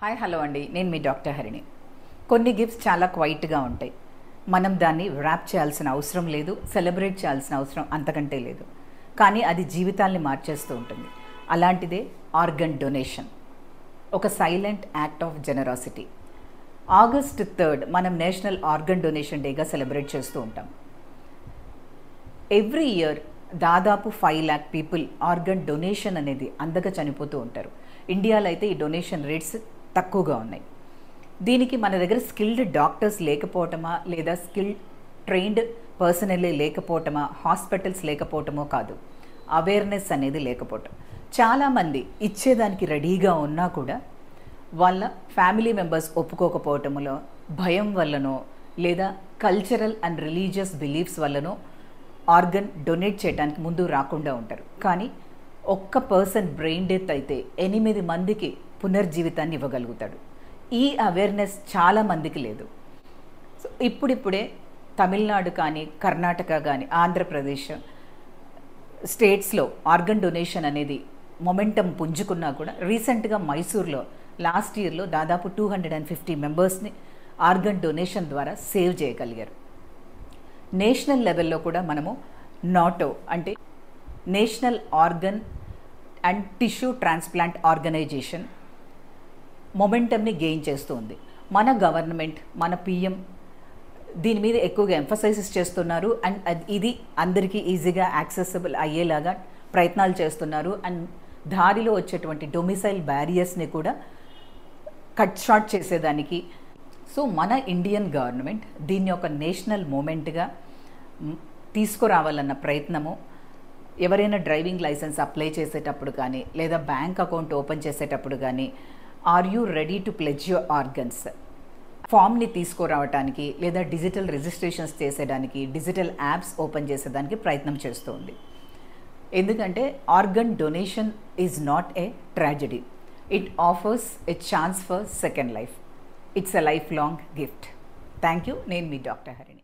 Hi hello అండి, నేను మీ డాక్టర్ హరిణి. కొన్ని గిఫ్ట్స్ చాలా క్వైట్గా ఉంటాయి. మనం దాన్ని ర్యాప్ చేయాల్సిన అవసరం లేదు, సెలబ్రేట్ చేయాల్సిన అవసరం అంతకంటే లేదు. కానీ అది జీవితాల్ని మార్చేస్తూ ఉంటుంది. అలాంటిదే ఆర్గన్ డొనేషన్, ఒక silent act of generosity. August 3 మనం నేషనల్ ఆర్గన్ డొనేషన్ డేగా సెలబ్రేట్ చేస్తూ ఉంటాం. ఎవ్రీ ఇయర్ దాదాపు 5 lakh పీపుల్ ఆర్గన్ డొనేషన్ అనేది అందక చనిపోతూ ఉంటారు. ఇండియాలో అయితే ఈ డొనేషన్ రేట్స్ తక్కువగా ఉన్నాయి. దీనికి మన దగ్గర స్కిల్డ్ డాక్టర్స్ లేకపోవటమా, లేదా ట్రైన్డ్ పర్సనల్లీ లేకపోవటమా, హాస్పిటల్స్ లేకపోవటమో కాదు, అవేర్నెస్ అనేది లేకపోవటం. చాలామంది ఇచ్చేదానికి రెడీగా ఉన్నా కూడా వాళ్ళ ఫ్యామిలీ మెంబర్స్ ఒప్పుకోకపోవటంలో, భయం వల్లనో, లేదా కల్చరల్ అండ్ రిలీజియస్ బిలీఫ్స్ వల్లనో ఆర్గన్ డొనేట్ చేయడానికి ముందు రాకుండా ఉంటారు. కానీ ఒక్క పర్సన్ బ్రెయిన్ డెత్ అయితే 8 మందికి పునర్జీవితాన్ని ఇవ్వగలుగుతాడు. ఈ అవేర్నెస్ చాలామందికి లేదు. సో ఇప్పుడిప్పుడే తమిళనాడు కానీ, కర్ణాటక కానీ, ఆంధ్రప్రదేశ్ స్టేట్స్లో ఆర్గన్ డొనేషన్ అనేది మొమెంటం పుంజుకున్నా కూడా రీసెంట్గా మైసూర్లో లాస్ట్ ఇయర్లో దాదాపు 250 మెంబర్స్ని ఆర్గన్ డొనేషన్ ద్వారా సేవ్ చేయగలిగారు. నేషనల్ లెవెల్లో కూడా మనము నాటో అంటే national organ and tissue transplant organisation మొమెంటమ్ని గెయిన్ చేస్తూ ఉంది. మన గవర్నమెంట్, మన పిఎం దీని మీద ఎక్కువగా ఎంఫసైజెస్ చేస్తున్నారు. అండ్ ఇది అందరికీ ఈజీగా యాక్సెసిబుల్ అయ్యేలాగా ప్రయత్నాలు చేస్తున్నారు. అండ్ దారిలో వచ్చేటువంటి డొమిసైల్ బ్యారియర్స్ని కూడా కట్ షార్ట్ చేసేదానికి. సో మన ఇండియన్ గవర్నమెంట్ దీన్ని ఒక నేషనల్ మూమెంట్గా తీసుకురావాలన్న ప్రయత్నము. ఎవరైనా డ్రైవింగ్ లైసెన్స్ అప్లై చేసేటప్పుడు కానీ, లేదా బ్యాంక్ అకౌంట్ ఓపెన్ చేసేటప్పుడు కానీ, are you ready to pledge your organs ఫామ్ని తీసుకురావడానికి, లేదా డిజిటల్ రిజిస్ట్రేషన్స్ చేసేదానికి, డిజిటల్ యాప్స్ ఓపెన్ చేసేదానికి ప్రయత్నం చేస్తుంది. ఎందుకంటే organ donation is not a tragedy. It offers a chance for second life. It's a lifelong gift. Thank you. నేను మీ డాక్టర్ హరిణి.